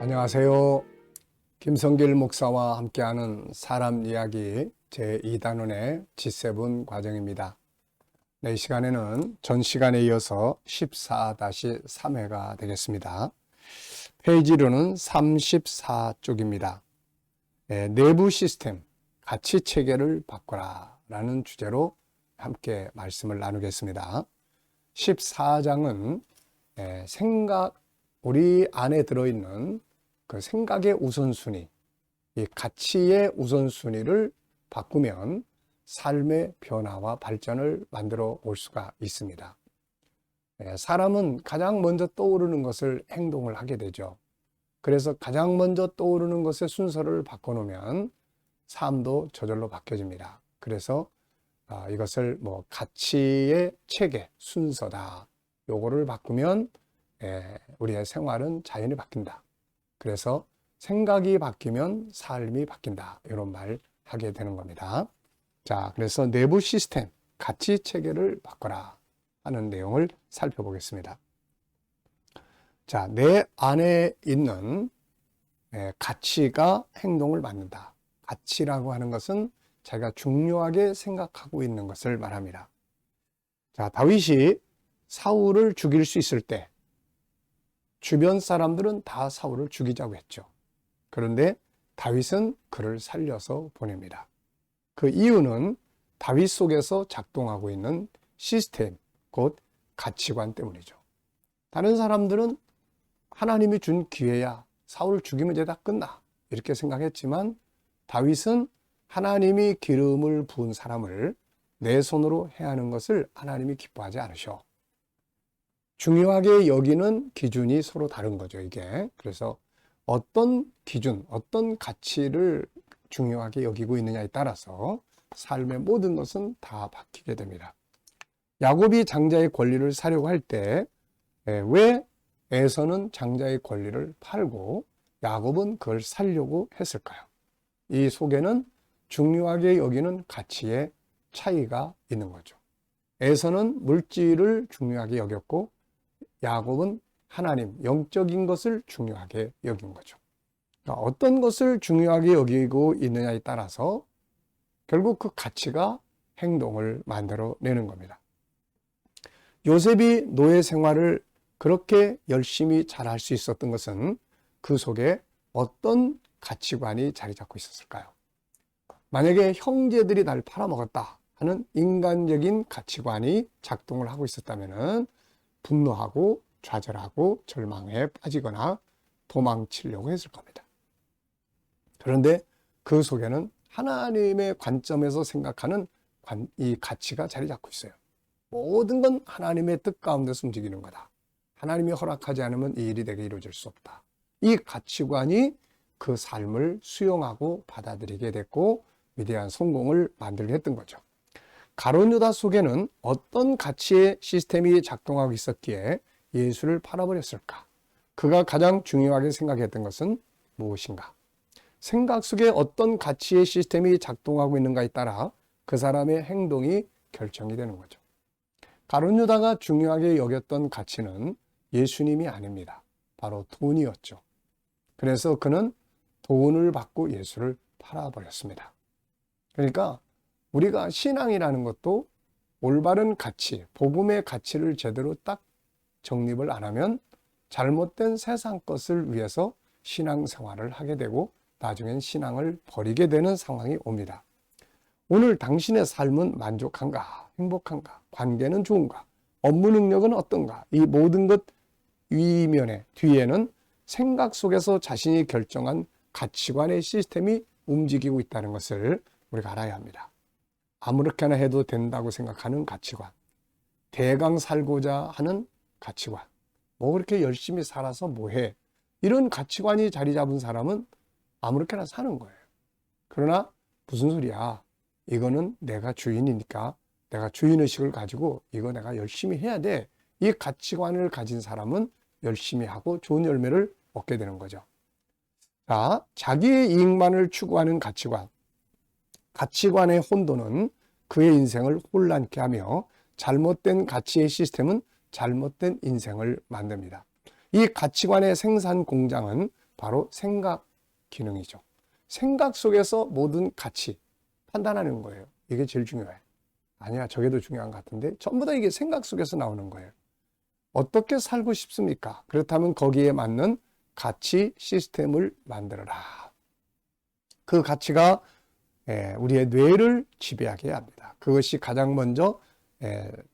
안녕하세요. 김성길 목사와 함께하는 사람 이야기 제2단원의 G7 과정입니다. 이 시간에는 전 시간에 이어서 14-3회가 되겠습니다. 페이지로는 34쪽입니다. 내부 시스템, 가치 체계를 바꿔라 라는 주제로 함께 말씀을 나누겠습니다. 14장은 생각, 우리 안에 들어있는 그 생각의 우선순위, 이 가치의 우선순위를 바꾸면 삶의 변화와 발전을 만들어 올 수가 있습니다. 사람은 가장 먼저 떠오르는 것을 행동을 하게 되죠. 그래서 가장 먼저 떠오르는 것의 순서를 바꿔놓으면 삶도 저절로 바뀌어집니다. 그래서 이것을 가치의 체계, 순서다. 요거를 바꾸면 우리의 생활은 자연히 바뀐다. 그래서 생각이 바뀌면 삶이 바뀐다. 이런 말 하게 되는 겁니다. 자, 그래서 내부 시스템, 가치 체계를 바꿔라 하는 내용을 살펴보겠습니다. 자, 내 안에 있는 가치가 행동을 만든다. 가치라고 하는 것은 자기가 중요하게 생각하고 있는 것을 말합니다. 자, 다윗이 사울을 죽일 수 있을 때 주변 사람들은 다 사울을 죽이자고 했죠. 그런데 다윗은 그를 살려서 보냅니다. 그 이유는 다윗 속에서 작동하고 있는 시스템, 곧 가치관 때문이죠. 다른 사람들은 하나님이 준 기회야, 사울을 죽이면 이제 다 끝나, 이렇게 생각했지만 다윗은 하나님이 기름을 부은 사람을 내 손으로 해하는 것을 하나님이 기뻐하지 않으셔. 중요하게 여기는 기준이 서로 다른 거죠, 이게. 그래서 어떤 기준, 어떤 가치를 중요하게 여기고 있느냐에 따라서 삶의 모든 것은 다 바뀌게 됩니다. 야곱이 장자의 권리를 사려고 할 때 왜 에서는 장자의 권리를 팔고 야곱은 그걸 살려고 했을까요? 이 속에는 중요하게 여기는 가치의 차이가 있는 거죠. 에서는 물질을 중요하게 여겼고 야곱은 하나님, 영적인 것을 중요하게 여긴 거죠. 그러니까 어떤 것을 중요하게 여기고 있느냐에 따라서 결국 그 가치가 행동을 만들어내는 겁니다. 요셉이 노예 생활을 그렇게 열심히 잘할 수 있었던 것은 그 속에 어떤 가치관이 자리 잡고 있었을까요? 만약에 형제들이 날 팔아먹었다 하는 인간적인 가치관이 작동을 하고 있었다면 분노하고 좌절하고 절망에 빠지거나 도망치려고 했을 겁니다. 그런데 그 속에는 하나님의 관점에서 생각하는 이 가치가 자리 잡고 있어요. 모든 건 하나님의 뜻 가운데서 움직이는 거다. 하나님이 허락하지 않으면 이 일이 내게 이루어질 수 없다. 이 가치관이 그 삶을 수용하고 받아들이게 됐고 위대한 성공을 만들게 했던 거죠. 가룟 유다 속에는 어떤 가치의 시스템이 작동하고 있었기에 예수를 팔아버렸을까? 그가 가장 중요하게 생각했던 것은 무엇인가? 생각 속에 어떤 가치의 시스템이 작동하고 있는가에 따라 그 사람의 행동이 결정이 되는 거죠. 가룟 유다가 중요하게 여겼던 가치는 예수님이 아닙니다. 바로 돈이었죠. 그래서 그는 돈을 받고 예수를 팔아버렸습니다. 그러니까 우리가 신앙이라는 것도 올바른 가치, 복음의 가치를 제대로 딱 정립을 안 하면 잘못된 세상 것을 위해서 신앙생활을 하게 되고 나중엔 신앙을 버리게 되는 상황이 옵니다. 오늘 당신의 삶은 만족한가? 행복한가? 관계는 좋은가? 업무 능력은 어떤가? 이 모든 것 위면에 뒤에는 생각 속에서 자신이 결정한 가치관의 시스템이 움직이고 있다는 것을 우리가 알아야 합니다. 아무렇게나 해도 된다고 생각하는 가치관, 대강 살고자 하는 가치관, 뭐 그렇게 열심히 살아서 뭐해, 이런 가치관이 자리 잡은 사람은 아무렇게나 사는 거예요. 그러나 무슨 소리야, 이거는 내가 주인이니까 내가 주인의식을 가지고 이거 내가 열심히 해야 돼, 이 가치관을 가진 사람은 열심히 하고 좋은 열매를 얻게 되는 거죠. 자, 자기의 이익만을 추구하는 가치관, 가치관의 혼돈은 그의 인생을 혼란케 하며 잘못된 가치의 시스템은 잘못된 인생을 만듭니다. 이 가치관의 생산 공장은 바로 생각 기능이죠. 생각 속에서 모든 가치 판단하는 거예요. 이게 제일 중요해요. 아니야, 저게 더 중요한 것 같은데 전부 다 이게 생각 속에서 나오는 거예요. 어떻게 살고 싶습니까? 그렇다면 거기에 맞는 가치 시스템을 만들어라. 그 가치가 우리의 뇌를 지배하게 합니다. 그것이 가장 먼저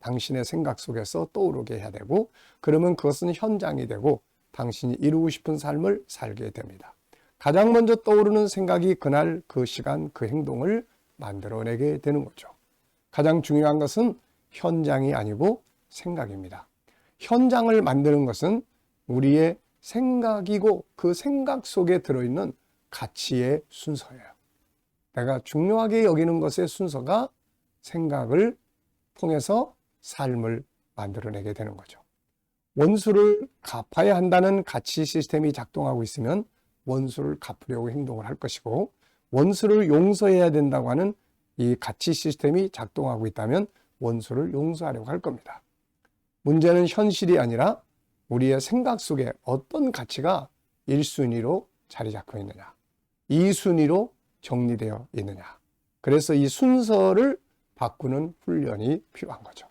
당신의 생각 속에서 떠오르게 해야 되고, 그러면 그것은 현장이 되고 당신이 이루고 싶은 삶을 살게 됩니다. 가장 먼저 떠오르는 생각이 그날 그 시간 그 행동을 만들어내게 되는 거죠. 가장 중요한 것은 현장이 아니고 생각입니다. 현장을 만드는 것은 우리의 생각이고 그 생각 속에 들어있는 가치의 순서예요. 내가 중요하게 여기는 것의 순서가 생각을 통해서 삶을 만들어내게 되는 거죠. 원수를 갚아야 한다는 가치 시스템이 작동하고 있으면 원수를 갚으려고 행동을 할 것이고, 원수를 용서해야 된다고 하는 이 가치 시스템이 작동하고 있다면 원수를 용서하려고 할 겁니다. 문제는 현실이 아니라 우리의 생각 속에 어떤 가치가 1순위로 자리 잡고 있느냐, 2순위로 정리되어 있느냐. 그래서 이 순서를 바꾸는 훈련이 필요한 거죠.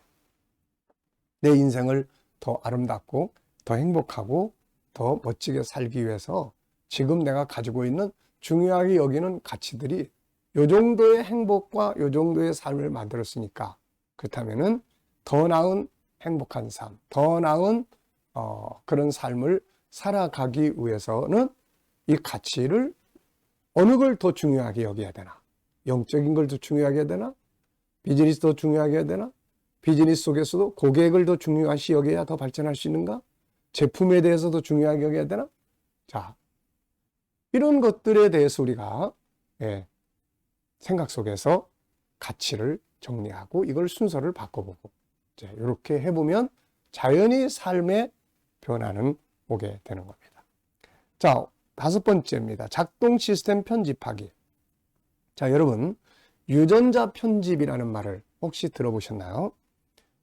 내 인생을 더 아름답고 더 행복하고 더 멋지게 살기 위해서 지금 내가 가지고 있는 중요하게 여기는 가치들이 요 정도의 행복과 요 정도의 삶을 만들었으니까, 그렇다면은 더 나은 행복한 삶, 더 나은 그런 삶을 살아가기 위해서는 이 가치를 어느 걸 더 중요하게 여겨야 되나? 영적인 걸 더 중요하게 해야 되나? 비즈니스 더 중요하게 해야 되나? 비즈니스 속에서도 고객을 더 중요시 여겨야 더 발전할 수 있는가? 제품에 대해서 더 중요하게 여겨야 되나? 자, 이런 것들에 대해서 우리가 생각 속에서 가치를 정리하고 이걸 순서를 바꿔보고 이렇게 해보면 자연히 삶의 변화는 오게 되는 겁니다. 자, 5번째입니다. 작동 시스템 편집하기. 자, 여러분, 유전자 편집이라는 말을 혹시 들어보셨나요?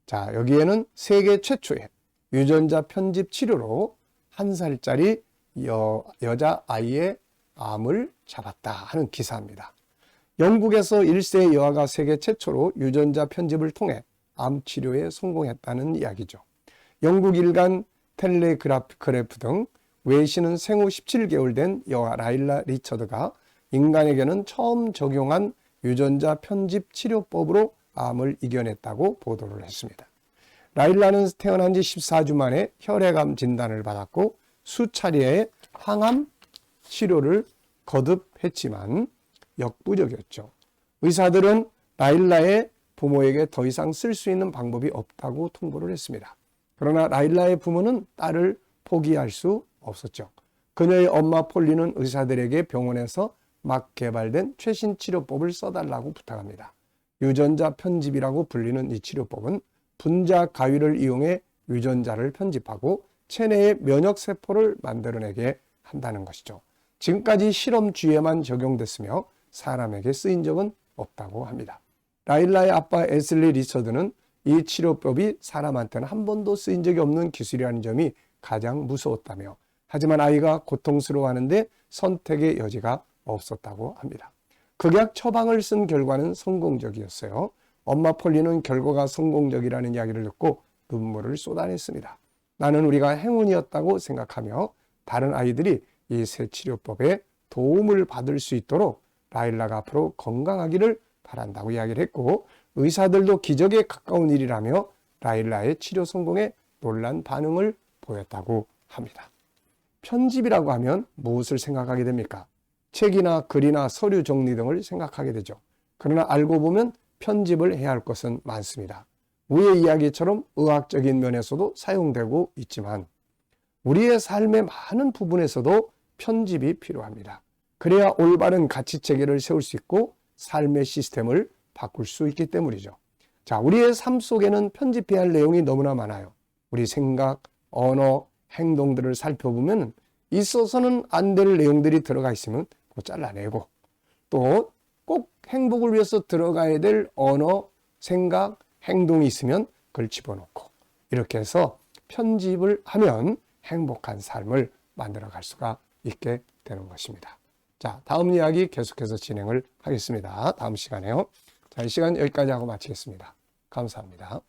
자, 여기에는 세계 최초의 유전자 편집 치료로 1살짜리 여자아이의 암을 잡았다 하는 기사입니다. 영국에서 1세 여아가 세계 최초로 유전자 편집을 통해 암 치료에 성공했다는 이야기죠. 영국 일간 텔레그래프 등 외신은 생후 17개월 된 여아 라일라 리처드가 인간에게는 처음 적용한 유전자 편집 치료법으로 암을 이겨냈다고 보도를 했습니다. 라일라는 태어난 지 14주 만에 혈액암 진단을 받았고 수차례의 항암 치료를 거듭했지만 역부족이었죠. 의사들은 라일라의 부모에게 더 이상 쓸 수 있는 방법이 없다고 통보를 했습니다. 그러나 라일라의 부모는 딸을 포기할 수 없었죠. 그녀의 엄마 폴리는 의사들에게 병원에서 막 개발된 최신 치료법을 써달라고 부탁합니다. 유전자 편집이라고 불리는 이 치료법은 분자 가위를 이용해 유전자를 편집하고 체내의 면역세포를 만들어내게 한다는 것이죠. 지금까지 실험쥐에만 적용됐으며 사람에게 쓰인 적은 없다고 합니다. 라일라의 아빠 에슬리 리처드는 이 치료법이 사람한테는 한 번도 쓰인 적이 없는 기술이라는 점이 가장 무서웠다며, 하지만 아이가 고통스러워하는데 선택의 여지가 없었다고 합니다. 극약 처방을 쓴 결과는 성공적이었어요. 엄마 폴리는 결과가 성공적이라는 이야기를 듣고 눈물을 쏟아냈습니다. 나는 우리가 행운이었다고 생각하며 다른 아이들이 이 새 치료법에 도움을 받을 수 있도록 라일라가 앞으로 건강하기를 바란다고 이야기를 했고, 의사들도 기적에 가까운 일이라며 라일라의 치료 성공에 놀란 반응을 보였다고 합니다. 편집이라고 하면 무엇을 생각하게 됩니까? 책이나 글이나 서류 정리 등을 생각하게 되죠. 그러나 알고 보면 편집을 해야 할 것은 많습니다. 위의 이야기처럼 의학적인 면에서도 사용되고 있지만 우리의 삶의 많은 부분에서도 편집이 필요합니다. 그래야 올바른 가치 체계를 세울 수 있고 삶의 시스템을 바꿀 수 있기 때문이죠. 자, 우리의 삶 속에는 편집해야 할 내용이 너무나 많아요. 우리 생각, 언어, 행동들을 살펴보면 있어서는 안 될 내용들이 들어가 있으면 그거 잘라내고, 또 꼭 행복을 위해서 들어가야 될 언어, 생각, 행동이 있으면 그걸 집어넣고, 이렇게 해서 편집을 하면 행복한 삶을 만들어 갈 수가 있게 되는 것입니다. 자, 다음 이야기 계속해서 진행을 하겠습니다. 다음 시간에요. 자, 이 시간 여기까지 하고 마치겠습니다. 감사합니다.